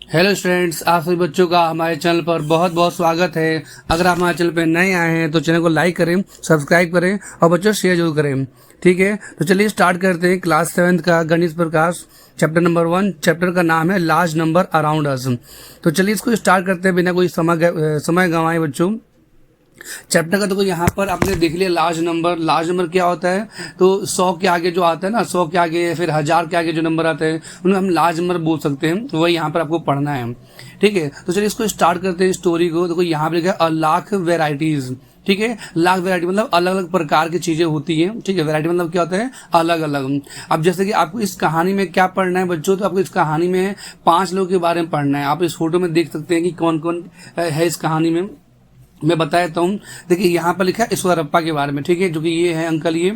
Hello students, आप सभी बच्चों का हमारे चैनल पर बहुत बहुत स्वागत है। अगर आप हमारे चैनल पर नए आए हैं तो चैनल को लाइक करें, सब्सक्राइब करें और बच्चों शेयर जरूर करें। ठीक है, तो चलिए स्टार्ट करते हैं क्लास 7 का गणित प्रकाश चैप्टर नंबर 1। चैप्टर का नाम है लार्ज नंबर अराउंड अस। तो चलिए इसको स्टार्ट करते हैं बिना कोई समय गंवाए बच्चों। चैप्टर का देखो यहाँ पर आपने देख लिया लार्ज नंबर क्या होता है। तो 100 के आगे जो आता है ना, 100 के आगे या फिर 1000 के आगे जो नंबर आते हैं उन्हें हम लार्ज नंबर बोल सकते हैं। तो वही यहाँ पर आपको पढ़ना है। ठीक है, तो चलिए इसको स्टार्ट करते हैं स्टोरी को। देखो यहाँ पर लिखा है अ लाख वेराइटीज। ठीक है, लाख वैरायटी मतलब अलग अलग प्रकार की चीजें होती हैं। ठीक है, वैरायटी मतलब क्या होता है, अलग अलग। अब जैसे कि आपको इस कहानी में क्या पढ़ना है बच्चों, तो आपको इस कहानी में 5 लोगों के बारे में पढ़ना है। आप इस फोटो में देख सकते हैं कि कौन कौन है इस कहानी में। मैं बता देता हूँ। देखिए यहाँ पर लिखा है ईश्वरप्पा के बारे में। ठीक है, जो कि ये है अंकल ये।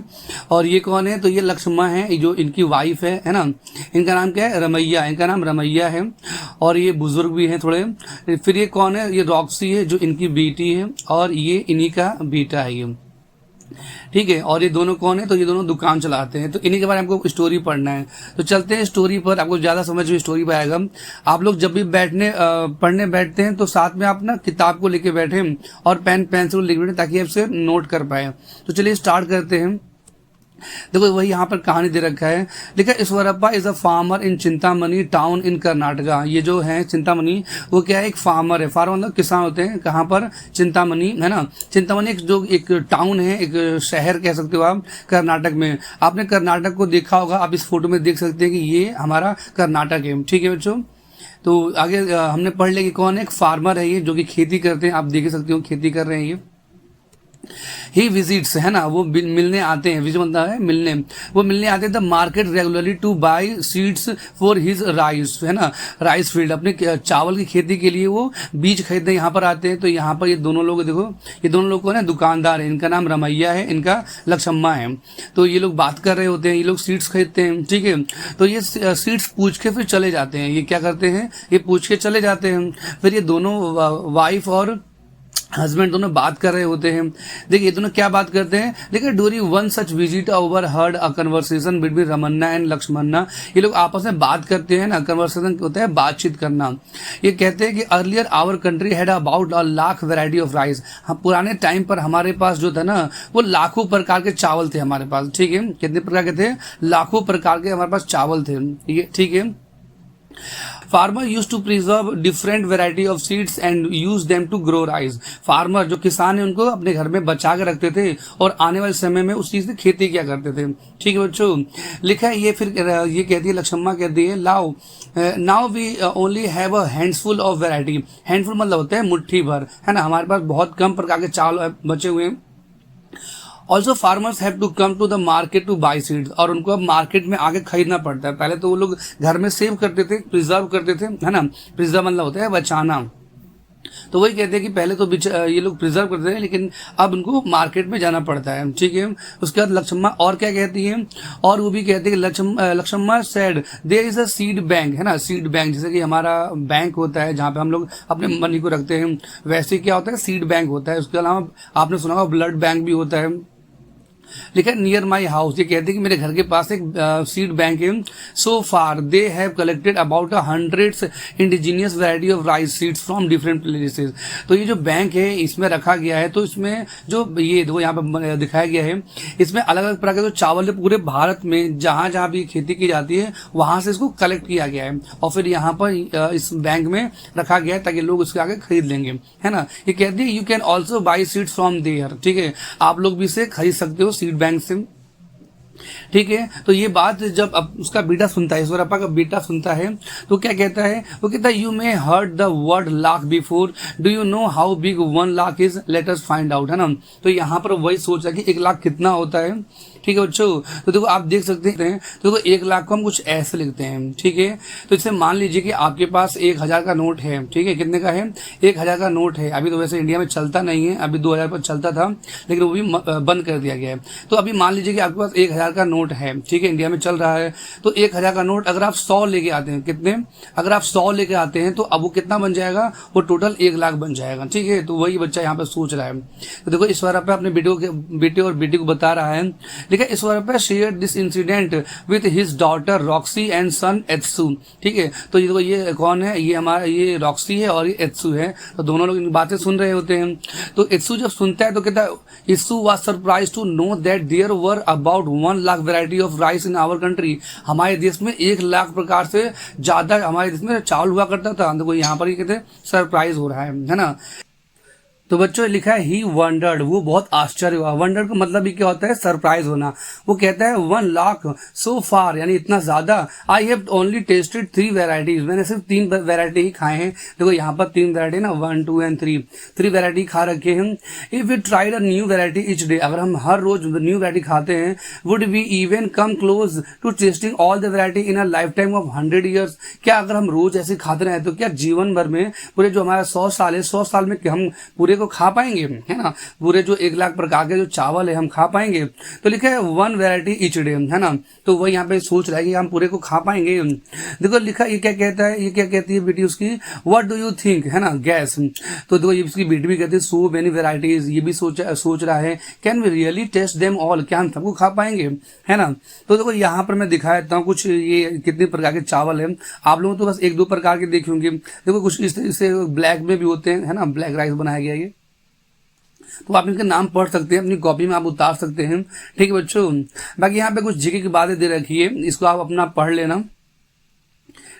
और ये कौन है, तो ये लक्ष्मण है जो इनकी वाइफ है ना। इनका नाम क्या है, रमैया। इनका नाम रमैया है। और ये बुजुर्ग भी हैं थोड़े। फिर ये कौन है, ये रॉक्सी है जो इनकी बेटी है। और ये इन्हीं का बेटा है ये। ठीक है, और ये दोनों कौन है, तो ये दोनों दुकान चलाते हैं। तो इन्हीं के बारे में आपको स्टोरी पढ़ना है। तो चलते हैं स्टोरी पर, आपको ज्यादा समझ में स्टोरी पर आएगा। आप लोग जब भी पढ़ने बैठते हैं तो साथ में आप ना किताब को लेके बैठे और पेन पेंसिल लिख बैठे ताकि आप इसे नोट कर पाए। तो चलिए स्टार्ट करते हैं। देखो वही यहाँ पर कहानी दे रखा है। लिखा Eshwarappa is a farmer in Chintamani town in Karnataka. ये जो है चिंतामणि, वो क्या है, एक फार्मर है। फार्मर मतलब किसान होते हैं। कहाँ पर, चिंतामणि है ना। चिंतामणि एक टाउन है, एक शहर कह सकते हो आप, कर्नाटक में। आपने कर्नाटक को देखा होगा, आप इस फोटो में देख सकते हैं कि ये हमारा कर्नाटक है। ठीक है बच्चों, तो आगे हमने पढ़ लिया कि कौन है, एक फार्मर है ये जो कि खेती करते हैं। आप देख सकते हो खेती कर रहे हैं ये। ही विजिट्स है ना, वो मिलने आते हैं। विजिट मतलब है मिलने। वो मिलने आते हैं the market regularly to buy seeds for his rice है ना, राइस फील्ड। अपने चावल की खेती के लिए वो बीज खरीदने यहाँ पर आते हैं। तो यहाँ पर ये दोनों लोग देखो, ये दोनों लोग कौन है, दुकानदार है। इनका नाम रमैया है, इनका लक्ष्मम्मा है। तो ये लोग बात कर रहे होते हैं, ये लोग सीड्स खरीदते हैं। ठीक है, तो ये सीड्स पूछ के फिर चले जाते हैं। ये क्या करते हैं, ये पूछ के चले जाते हैं। फिर ये दोनों वाइफ और हस्बैंड दोनों बात कर रहे होते हैं। देखिए ये दोनों क्या बात करते हैं, लेकिन during one such visit overheard a conversation between Ramanna and Lakshmana. ये लोग आपस में बात करते हैं ना, कन्वर्सेशन होता है बातचीत करना। ये कहते हैं कि earlier our country had about a lakh variety of rice. हम पुराने टाइम पर हमारे पास जो था ना, वो लाखों प्रकार के चावल थे हमारे पास। ठीक है, कितने प्रकार के थे, लाखों प्रकार के हमारे पास चावल थे। ठीक है, farmer use to preserve different variety of seeds and use them to grow rice. Farmer जो किसान है उनको अपने घर में बचा के रखते थे और आने वाले समय में उस चीज से खेती किया करते थे। ठीक है बच्चों, लिखा है ये। फिर ये कहती है, लक्ष्मम्मा कहती है, लाओ now we only have a handful of variety. Handful मतलब होता है मुट्ठी भर है ना। हमारे पास बहुत कम प्रकार के चावल बचे हुए हैं। Also farmers have to come to the market to buy seeds. और उनको अब मार्केट में आगे खरीदना पड़ता है। पहले तो वो लोग घर में सेव करते थे, प्रिजर्व करते थे है ना। प्रिजर्व मतलब होता है बचाना। तो वही कहते हैं कि पहले तो ये लोग प्रिजर्व करते थे, लेकिन अब उनको मार्केट में जाना पड़ता है। ठीक है, उसके बाद लक्ष्मम्मा और क्या कहती है, और वो भी कहते हैं कि Lakshmamma said there is a seed bank है ना। सीड बैंक जैसे कि हमारा बैंक होता है जहाँ पे हम लोग अपने मनी को रखते हैं, वैसे क्या होता है, सीड बैंक होता है। उसके अलावा आपने सुना होगा ब्लड बैंक भी होता है। लिखा नियर माई हाउस। ये कहते हैं कि मेरे घर के पास एक सीड बैंक है। So far they have collected about 100 indigenous variety of rice seeds from different places. तो ये जो बैंक है इसमें रखा गया है, तो इसमें जो ये दो यहाँ पर दिखाया गया है, इसमें अलग अलग प्रकार के जो चावल है पूरे भारत में जहां जहां भी खेती की जाती है वहां से इसको कलेक्ट किया गया है और फिर यहाँ पर इस बैंक में रखा गया है ताकि लोग उसके आगे खरीद लेंगे है ना। ये कहते हैं you can also buy seeds from there. ठीक है, आप लोग भी इसे खरीद सकते हो सीड बैंक से। ठीक है, तो ये बात जब अब उसका बेटा सुनता है, ईश्वरप्पा का बेटा सुनता है, तो क्या कहता है, वो कहता है you may heard the word lakh before, do you know how big 1 lakh is, let us find out है ना। तो यहाँ पर वही सोचा कि 1 लाख कितना होता है। ठीक है बच्चों, तो देखो आप देख सकते हैं, तो देखो 1 लाख को हम कुछ ऐसे लिखते हैं। ठीक है, तो इसे मान लीजिए कि आपके पास 1000 का नोट है। ठीक है, कितने का है, 1000 का नोट है। अभी तो वैसे इंडिया में चलता नहीं है, अभी 2000 पर चलता था लेकिन वो भी बंद कर दिया गया है। तो अभी मान लीजिए कि आपके पास 1000 1000 का नोट है, ठीक है, इंडिया में चल रहा है, तो 1000 का नोट अगर आप 100 लेके आते हैं, कितने, अगर आप 100 लेके आते हैं तो अब वो कितना बन जाएगा, वो टोटल 1 लाख बन जाएगा, ठीक है। तो वही बच्चा यहाँ पे सोच रहा है। तो देखो इस बार पे अपने बेटे और बेटी को बता रहा है, लेकिन इस बार पे share this incident with his daughter Roxy and son Etsu, ठीक है। तो ये देखो ये कौन है, ये हमारा ये रॉक्सी है और ये एत्सु है, तो दोनों लोग इन बातें सुन रहे होते हैं। तो एत्सु जब सुनता है तो कहता है, Etsu was surprised to know that there were about 1 lakh variety of rice in our country. हमारे देश में 1 लाख प्रकार से ज्यादा हमारे देश में चावल हुआ करता था। देखो यहाँ पर ये कहते हैं सरप्राइज हो रहा है ना। तो बच्चों लिखा है ही वंडर्ड, वो बहुत आश्चर्य हुआ। वंडर्ड का मतलब ही क्या होता है, सरप्राइज होना। वो कहता है 1 लाख सो फार, यानी इतना ज्यादा। I have only tested 3 varieties, मैंने सिर्फ 3 वेराइटी ही खाए हैं। देखो यहाँ पर 3 वेराइटी ना, 1, 2 एंड 3 वेराइटी खा रखे हैं। If we tried a new variety each day, अगर हम हर रोज न्यू वेराइटी खाते हैं, would we even come close to testing all the variety in a lifetime of 100 years. क्या अगर हम रोज ऐसे खाते रहे तो क्या जीवन भर में पूरे जो हमारा 100 साल है, 100 साल में हम पूरे को खा पाएंगे, है ना, पूरे जो 1 लाख प्रकार के जो चावल है हम खा पाएंगे। तो लिखा है 1 वेराइटी ईच डे, है ना। तो वो यहाँ पे सोच रहा है कि हम पूरे को खा पाएंगे। देखो लिखा ये क्या कहता है, ये क्या कहती है बेटी उसकी, व्हाट डू यू थिंक, है ना, गैस। तो देखो ये उसकी बेटी भी कहती है सो मेनी वेराइटीज, ये भी सोच रहा है can we really test them all, क्या हम सबको खा पाएंगे, है ना। तो देखो यहाँ पर मैं दिखा देता हूँ कुछ ये कितने प्रकार के चावल है। आप लोगों तो बस 1-2 प्रकार के देखे होंगे। देखो कुछ इससे ब्लैक में भी होते हैं, है ना, ब्लैक राइस बनाया गया ये, तो आप इनके नाम पढ़ सकते हैं, अपनी कॉपी में आप उतार सकते हैं, ठीक है बच्चों। बाकी यहाँ पे कुछ जीके की बातें दे रखी है, इसको आप अपना पढ़ लेना,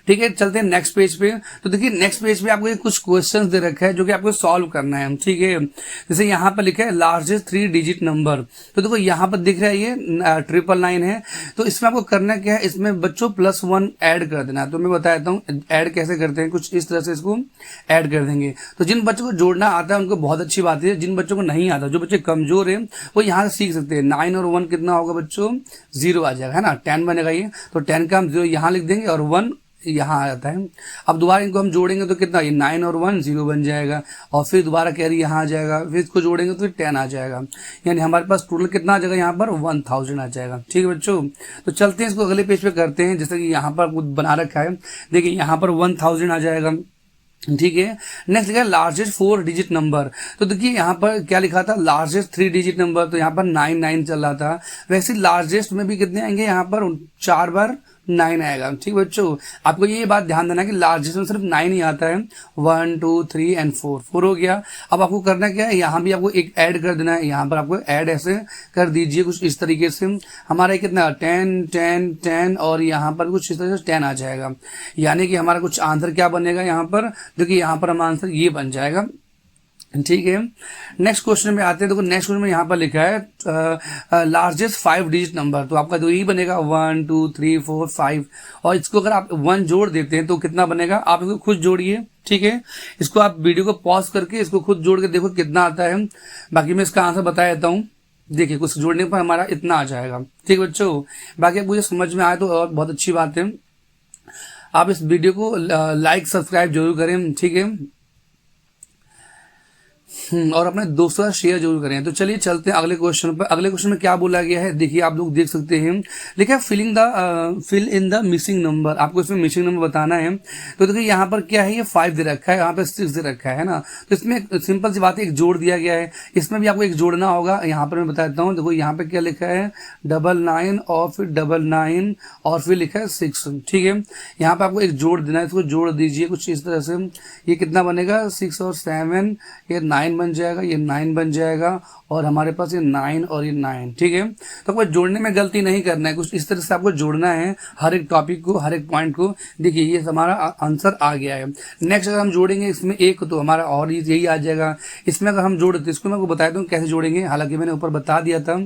ठीक है। चलते हैं नेक्स्ट पेज पे। तो देखिए नेक्स्ट पेज पे आपको कुछ क्वेश्चंस दे रखा है जो कि आपको सॉल्व करना है, ठीक है। जैसे यहाँ पर लिखा है लार्जेस्ट 3 डिजिट नंबर। तो देखो यहाँ पर दिख रहा है ये 999 है। तो इसमें आपको करना क्या है, इसमें बच्चों +1 ऐड कर देना। तो मैं बता देता हूँ ऐड कैसे करते हैं, कुछ इस तरह से इसको ऐड कर देंगे। तो जिन बच्चों को जोड़ना आता है उनको बहुत अच्छी बात है, जिन बच्चों को नहीं आता, जो बच्चे कमजोर है, वो यहाँ से सीख सकते हैं। 9 और 1 कितना होगा बच्चों, 0 आ जाएगा, है ना, 10 बनेगा ये। तो 10 का हम 0 यहाँ लिख देंगे और 1 यहाँ आ जाता है। अब दोबारा इनको हम जोड़ेंगे तो कितना, ये 9 और 1 0 बन जाएगा, और फिर दोबारा कैरी यहाँ आ जाएगा, फिर इसको जोड़ेंगे तो फिर 10 आ जाएगा, यानी हमारे पास टोटल कितना आ जाएगा, यहाँ पर 1000 आ जाएगा, ठीक है बच्चों। तो चलते हैं इसको अगले पेज पे करते हैं। जैसे कि यहाँ पर कुछ बना रखा है, देखिए यहाँ पर 1000 आ जाएगा, ठीक है। नेक्स्ट लिखा है लार्जेस्ट 4 डिजिट नंबर। तो देखिए यहाँ पर क्या लिखा था, लार्जेस्ट 3 डिजिट नंबर, तो यहाँ पर 99 चल रहा था। वैसे लार्जेस्ट में भी कितने आएंगे, यहाँ पर 4 बार 9 आएगा, ठीक बच्चों। आपको ये बात ध्यान देना कि लार्जेस्ट में सिर्फ 9 ही आता है, 1, 2, 3 एंड 4 हो गया। अब आपको करना क्या है, यहाँ भी आपको एक ऐड कर देना है, यहाँ पर आपको ऐड ऐसे कर दीजिए कुछ इस तरीके से। हमारा कितना 10, 10, 10 और यहाँ पर कुछ इस तरह से 10 आ जाएगा, यानी कि हमारा कुछ आंसर क्या बनेगा यहाँ पर, जो कि यहाँ पर हमारा आंसर ये बन जाएगा, ठीक है। नेक्स्ट क्वेश्चन में आते हैं। देखो नेक्स्ट क्वेश्चन में यहाँ पर लिखा है लार्जेस्ट 5 डिजिट नंबर। तो आपका तो यही बनेगा 1, 2, 3, 4, 5, और इसको अगर आप 1 जोड़ देते हैं तो कितना बनेगा, आप इसको खुद जोड़िए, ठीक है। इसको आप वीडियो को पॉज करके इसको खुद जोड़ के देखो कितना आता है। बाकी मैं इसका आंसर बता देता हूँ। देखिए कुछ जोड़ने पर हमारा इतना आ जाएगा, ठीक है बच्चों। बाकी आपको ये समझ में आए तो और बहुत अच्छी बात है। आप इस वीडियो को लाइक सब्सक्राइब जरूर करें, ठीक है, और अपने दोस्तों का शेयर जरूर करें। तो चलिए चलते हैं अगले क्वेश्चन पर। अगले क्वेश्चन में क्या बोला गया है, देखिए आप लोग देख सकते हैं, लिखा है fill in the missing number. आपको इसमें मिसिंग नंबर बताना है। तो देखिए यहाँ पर क्या है, ये 5 दे रखा है, यहाँ पे 6 दे रखा है ना। तो इसमें सिंपल सी बात है, एक जोड़ दिया गया है, इसमें भी आपको एक जोड़ना होगा। यहाँ पर मैं बता देता हूँ, देखो यहाँ पे क्या लिखा है, 99 और फिर 99 और फिर लिखा है 6, ठीक है। यहाँ पे आपको एक जोड़ देना है, इसको जोड़ दीजिए कुछ इस तरह से। ये कितना बनेगा, 6 और 7, ये 9 बन जाएगा, ये 9 बन जाएगा, और हमारे पास ये 9 और ये 9, ठीक है। तो आपको जोड़ने में गलती नहीं करना है, कुछ इस तरह से आपको जोड़ना है हर एक टॉपिक को, हर एक पॉइंट को। देखिए ये हमारा आंसर आ गया है। नेक्स्ट अगर हम जोड़ेंगे इसमें एक, तो हमारा और यही आ जाएगा। इसमें अगर हम जोड़ते, इसको मैं आपको बता दूं कैसे जोड़ेंगे, हालांकि मैंने ऊपर बता दिया था।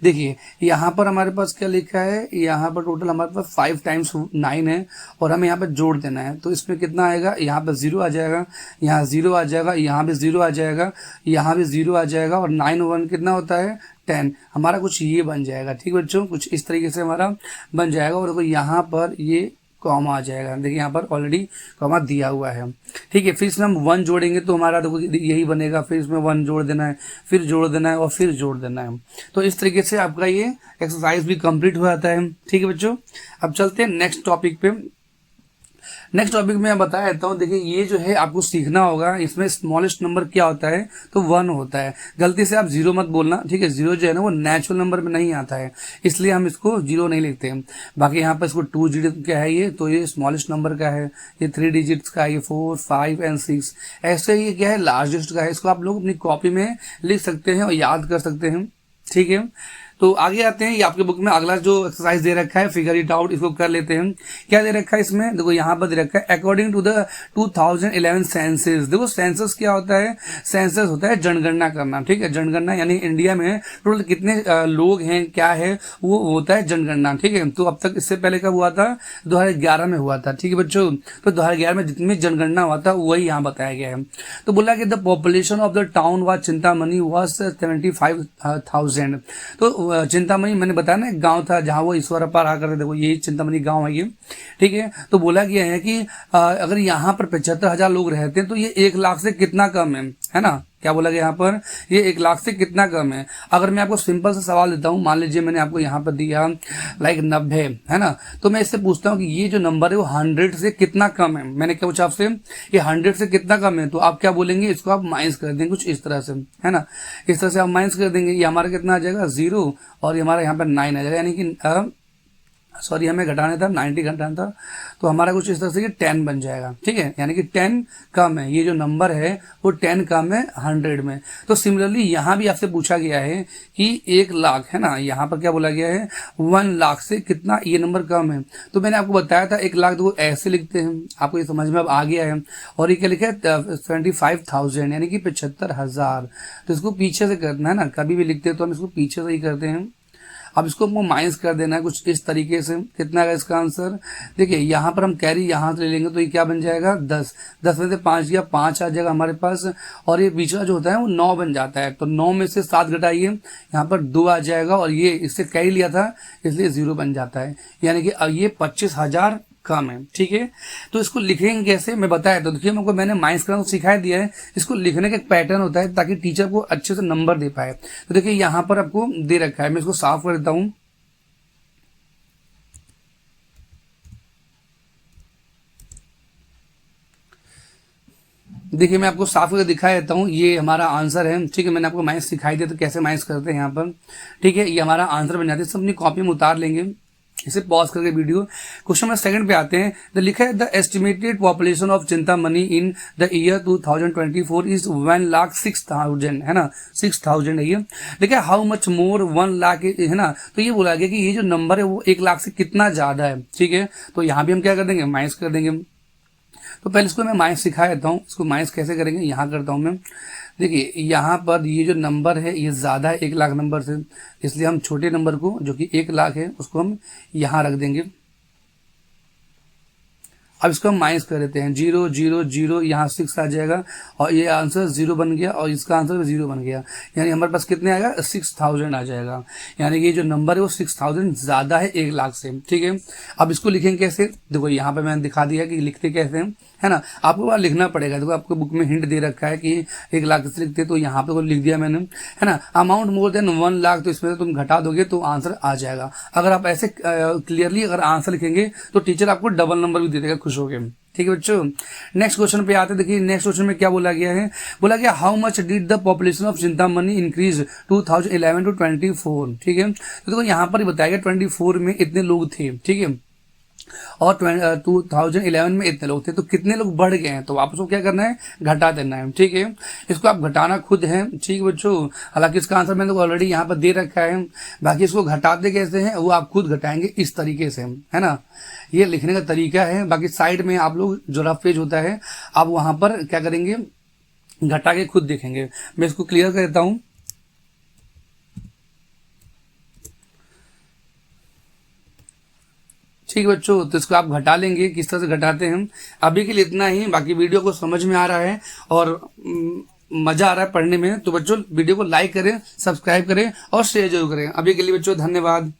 देखिए यहाँ पर हमारे पास क्या लिखा है, यहाँ पर टोटल हमारे पास 5 टाइम्स 9 है, और हमें यहाँ पर जोड़ देना है। तो इसमें कितना आएगा, यहाँ पर 0 आ जाएगा, यहाँ 0 आ जाएगा, यहाँ भी 0 आ जाएगा, यहाँ भी 0 आ जाएगा, और 9 1 कितना होता है, 10। हमारा कुछ ये बन जाएगा, ठीक बच्चों, कुछ इस तरीके से हमारा बन जाएगा। और देखो यहाँ पर ये कॉमा आ जाएगा। देखिए यहाँ पर ऑलरेडी कॉमा दिया हुआ है, ठीक है। फिर इसमें हम 1 जोड़ेंगे तो हमारा देखो यही बनेगा, फिर इसमें 1 जोड़ देना है, फिर जोड़ देना है और फिर जोड़ देना है। तो इस तरीके से आपका ये एक्सरसाइज भी कंप्लीट हो जाता है, ठीक है बच्चों। अब चलते हैं नेक्स्ट टॉपिक पे। नेक्स्ट टॉपिक में मैं बता देता हूँ। देखिए ये जो है आपको सीखना होगा, इसमें स्मॉलेस्ट नंबर क्या होता है, तो 1 होता है। गलती से आप 0 मत बोलना, ठीक है। 0 जो है ना वो नेचुरल नंबर में नहीं आता है, इसलिए हम इसको 0 नहीं लिखते हैं। बाकी यहाँ पर इसको 2 डिजिट क्या है ये, तो ये स्मॉलेस्ट नंबर का है, ये 3 डिजिट्स का है, ये 4, 5 एंड 6। ऐसे ही क्या है लार्जेस्ट का है। इसको आप लोग अपनी कॉपी में लिख सकते हैं और याद कर सकते हैं, ठीक है। तो आगे आते हैं, ये आपके बुक में अगला जो एक्सरसाइज दे रखा है फिगर इट आउट, इसको कर लेते हैं। क्या दे रखा है इसमें, देखो यहाँ पर दे रखा है अकॉर्डिंग टू द 2011 सेंसस। देखो सेंसस क्या होता है, सेंसस होता है जनगणना करना, ठीक है। जनगणना यानी इंडिया में टोटल कितने लोग हैं, क्या है, वो होता है जनगणना, ठीक है। तो अब तक इससे पहले कब हुआ था, 2011 में हुआ था, ठीक है बच्चों। तो 2011 में जितनी जनगणना हुआ था वही यहाँ बताया गया है। तो बोला कि the population of the town was Chintamani was 75,000। तो चिंतामणि मैंने बताया ना एक गांव था जहां वो ईश्वरप्पा रहा करते थे, वो यही चिंतामणि गांव है ये, ठीक है। तो बोला गया है कि अगर यहाँ पर 75,000 लोग रहते हैं तो ये 1 लाख से कितना कम है ना। क्या बोला गया यहाँ पर, ये 1 लाख से कितना कम है। अगर मैं आपको सिंपल सा सवाल देता हूँ, मान लीजिए मैंने आपको यहाँ पर दिया लाइक 90 है ना, तो मैं इससे पूछता हूँ कि ये जो नंबर है वो 100 से कितना कम है। मैंने क्या पूछा आपसे, ये 100 से कितना कम है, तो आप क्या बोलेंगे, इसको आप माइनस कर देंगे कुछ इस तरह से, है ना। इस तरह से आप माइनस कर देंगे, ये हमारा कितना आ जाएगा 0 और ये हमारा यहाँ पर 9 आ जाएगा, यानी कि सॉरी हमें घटाना था 90 घटाना था, तो हमारा कुछ इस तरह से 10 बन जाएगा, ठीक है। यानी कि 10 कम है, ये जो नंबर है वो 10 कम है 100 में। तो सिमिलरली यहाँ भी आपसे पूछा गया है कि 1 लाख है ना, यहाँ पर क्या बोला गया है 1 लाख से कितना ये नंबर कम है। तो मैंने आपको बताया था 1 लाख तो ऐसे लिखते हैं, आपको ये समझ में अब आ गया है। और ये क्या लिखा है 75,000 यानी कि 75,000। तो इसको पीछे से करना है ना, कभी भी लिखते हैं तो हम इसको पीछे से ही करते हैं। अब इसको हमको माइनस कर देना है कुछ इस तरीके से। कितना है इसका आंसर, देखिए यहाँ पर हम कैरी यहाँ से ले लेंगे तो ये क्या बन जाएगा 10। 10 में से 5 गया, 5 आ जाएगा हमारे पास, और ये बीच जो होता है वो 9 बन जाता है। तो 9 में से 7 घटाइए, यहाँ पर 2 आ जाएगा, और ये इससे कैरी लिया था इसलिए 0 बन जाता है। यानी कि अब ये 25,000 कम है, ठीक है। तो इसको लिखेंगे कैसे मैं बताया, तो देखिए हमको मैंने माइनस करना सिखाया दिया है। इसको लिखने का एक पैटर्न होता है ताकि टीचर को अच्छे से नंबर दे पाए। तो देखिए यहाँ पर आपको दे रखा है, मैं इसको साफ कर देता हूं। देखिए मैं आपको साफ करके दिखा देता हूँ, ये हमारा आंसर है, ठीक है। मैंने आपको माइनस सिखाई दिया तो कैसे माइनस करते हैं यहाँ पर, ठीक है। ये हमारा आंसर बन जाता है। सब अपनी कॉपी में उतार लेंगे, इसे पॉज करके वीडियो। क्वेश्चन नंबर 2 पे आते हैं। द लिखा है the estimated population of Chintamani in the year 2024 is 1,06,000 है ना, 6,000 है ये। लिखा है हाउ मच मोर 1 लाख है ना। तो ये बोला गया कि ये जो नंबर है वो 1 लाख से कितना ज्यादा है, ठीक है। तो यहाँ भी हम क्या कर देंगे, माइनस कर देंगे। तो पहले इसको मैं माइनस सिखा देता हूँ, इसको माइनस कैसे करेंगे यहाँ करता हूँ मैं। देखिए यहाँ पर ये जो नंबर है ये ज़्यादा है 1 लाख नंबर से, इसलिए हम छोटे नंबर को जो कि 1 लाख है उसको हम यहाँ रख देंगे। अब इसको हम माइनस कर देते हैं, 0 0 0, यहाँ 6 आ जाएगा और ये आंसर 0 बन गया और इसका आंसर 0 बन गया। यानी हमारे पास कितने आएगा 6,000 आ जाएगा। यानी ये जो नंबर है वो 6,000 ज़्यादा है 1 लाख से, ठीक है। अब इसको लिखेंगे कैसे, देखो यहाँ पे मैंने दिखा दिया कि लिखते कैसे हैं, है ना। आपको वहाँ लिखना पड़ेगा। देखो आपको बुक में हिंट दे रखा है कि 1 लाख से लिखते, तो यहाँ पे लिख दिया मैंने, है ना। अमाउंट मोर देन 1 लाख, तो इसमें तुम घटा दोगे तो आंसर आ जाएगा। अगर आप ऐसे क्लियरली अगर आंसर लिखेंगे तो टीचर आपको डबल नंबर भी दे देगा, खुश हो गए, ठीक है बच्चों। नेक्स्ट क्वेश्चन पे आते हैं। देखिए नेक्स्ट क्वेश्चन में क्या बोला गया है, बोला गया how much did the population of Chintamani increase 2011 to 24, ठीक है। तो देखो यहाँ पर बताया गया 24 में इतने लोग थे, ठीक है, और 2011 में इतने लोग थे, तो कितने लोग बढ़ गए हैं। तो आप उसको क्या करना है, घटा देना है, ठीक है। इसको आप घटाना खुद है, ठीक है बच्चों। हालांकि इसका आंसर मैंने ऑलरेडी यहाँ पर दे रखा है, बाकी इसको घटाते कैसे हैं वो आप खुद घटाएंगे इस तरीके से, है ना। ये लिखने का तरीका है। बाकी साइड में आप लोग जो रफ पेज होता है आप वहां पर क्या करेंगे, घटा के खुद देखेंगे। मैं इसको क्लियर कर देता हूँ। ठीक है बच्चों, तो इसको आप घटा लेंगे, किस तरह से घटाते हैं। अभी के लिए इतना ही। बाकी वीडियो को समझ में आ रहा है और मजा आ रहा है पढ़ने में, तो बच्चों वीडियो को लाइक करें, सब्सक्राइब करें और शेयर जरूर करें। अभी के लिए बच्चों धन्यवाद।